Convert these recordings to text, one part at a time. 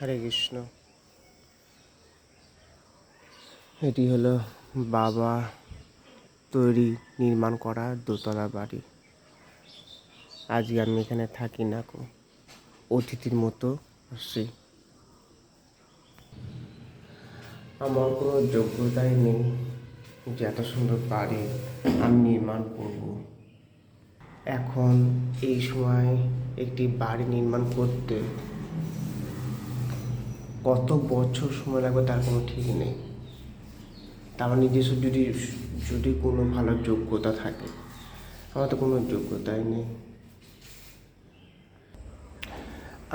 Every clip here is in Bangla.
হরে কৃষ্ণ। এটি হলো বাবা নির্মাণ করা দোতলা বাড়ি। আজকে আমি এখানে থাকি না, অতিথির মতো আসছি। আমার কোনো যোগ্যতাই নেই যে এত সুন্দর বাড়ি আমি নির্মাণ করব। এখন এই সময় একটি বাড়ি নির্মাণ করতে কত বছর সময় লাগবে তার কোনো ঠিক নেই। আমার নিজস্ব যদি কোনো ভালো যোগ্যতা থাকে, আমার তো কোনো যোগ্যতাই নেই।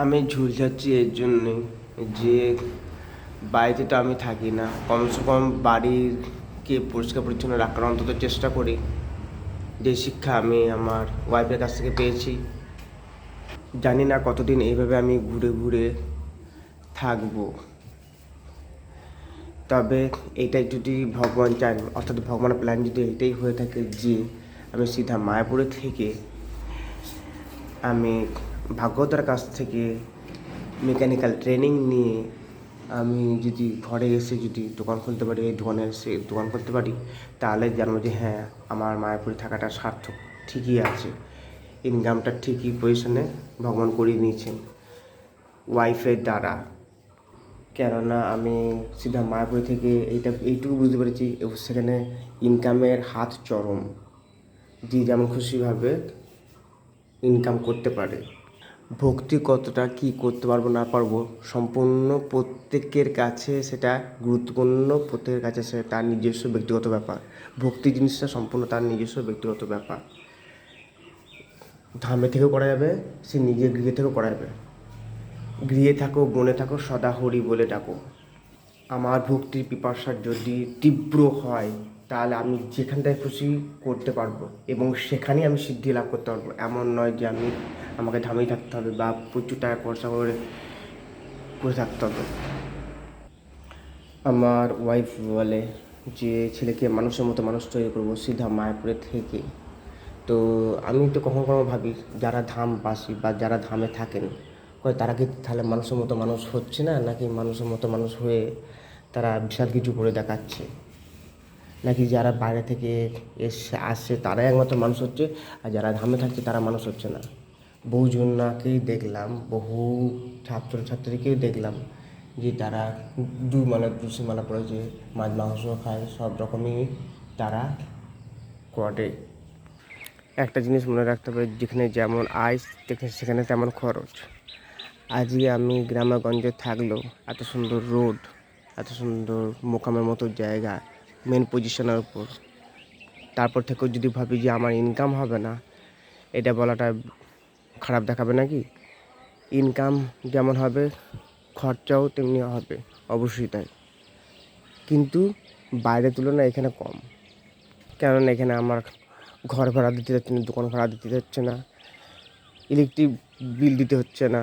আমি ঝুলঝাচ্ছি এর জন্যে যে বাড়িতে তো আমি থাকি না, কমসে কম বাড়িকে পরিষ্কার পরিচ্ছন্ন রাখার অন্তত চেষ্টা করি। যে শিক্ষা আমি আমার ওয়াইফের কাছ থেকে পেয়েছি, জানি না কতদিন এইভাবে আমি ঘুরে ঘুরে থাকবো। তবে এইটাই যদি ভগবান চান, অর্থাৎ ভগবানের প্ল্যান যদি এটাই হয়ে থাকে যে আমি সিধা মায়াপুরে থেকে আমি ভাগবতার কাছ থেকে মেকানিক্যাল ট্রেনিং নিয়ে আমি যদি ঘরে এসে যদি দোকান খুলতে পারি, এই দোকানে এসে দোকান খুলতে পারি, তাহলে জানবো যে হ্যাঁ, আমার মায়াপুরে থাকাটা সার্থক, ঠিকই আছে, ইনকামটা ঠিকই পজিশনে ভগবান করিয়ে নিয়েছেন ওয়াইফের দ্বারা। কেননা আমি সিধা মায়াপুর থেকে এইটুকু বুঝতে পেরেছি, সেখানে ইনকামের হাত চরম, যে যেমন খুশিভাবে ইনকাম করতে পারে। ভক্তি কতটা কী করতে পারবো না পারবো সম্পূর্ণ প্রত্যেকের কাছে সেটা গুরুত্বপূর্ণ, প্রত্যেকের কাছে সে তার নিজস্ব ব্যক্তিগত ব্যাপার। ভক্তি জিনিসটা সম্পূর্ণ তার নিজস্ব ব্যক্তিগত ব্যাপার। ধামে থেকেও করা যাবে, সে নিজের গৃহে থেকেও করা যাবে। গৃহে থাকো, বনে থাকো, সদা হরি বলে ডাকো। আমার ভক্তির পিপাসা যদি তীব্র হয়, তাহলে আমি যেখানটায় খুশি করতে পারবো এবং সেখানেই আমি সিদ্ধি লাভ করতে পারবো। এমন নয় যে আমাকে ধামেই থাকতে হবে বা প্রচুর টাকা খরচা করে থাকতে হবে। আমার ওয়াইফ বলে যে ছেলেকে মানুষের মতো মানুষ তৈরি করবো সিধা মায়াপুরে থেকে। তো আমি তো কখনো কখনো ভাবি, যারা ধামবাসী বা যারা ধামে থাকেন, তারা কি তাহলে মানুষের মতো মানুষ হচ্ছে না, নাকি মানুষের মতো মানুষ হয়ে তারা বিশাল কিছু করে দেখাচ্ছে, নাকি যারা বাইরে থেকে আসছে তারাই একমাত্র মানুষ হচ্ছে আর যারা ধামে থাকছে তারা মানুষ হচ্ছে না? বহুজনাকেই দেখলাম, বহু ছাত্রছাত্রীকেও দেখলাম যে তারা তুলসী মালা পড়েছে, মাছ মাংস খায়, সব রকমই তারা করে। একটা জিনিস মনে রাখতে হবে, যেখানে যেমন আয় সেখানে তেমন খরচ। আজকে আমি গ্রামেগঞ্জে থাকলেও এত সুন্দর রোড, এত সুন্দর মোকামের মতো জায়গা, মেন পজিশনের উপর, তারপর থেকেও যদি ভাবি যে আমার ইনকাম হবে না, এটা বলাটা খারাপ দেখাবে নাকি? ইনকাম যেমন হবে, খরচাও তেমনি হবে, অবশ্যই তাই। কিন্তু বাইরের তুলনায় এখানে কম। কেননা এখানে আমার ঘর ভাড়া দিতে যাচ্ছে না, দোকান ভাড়া দিতে যাচ্ছে না, ইলেকট্রিক বিল দিতে হচ্ছে না,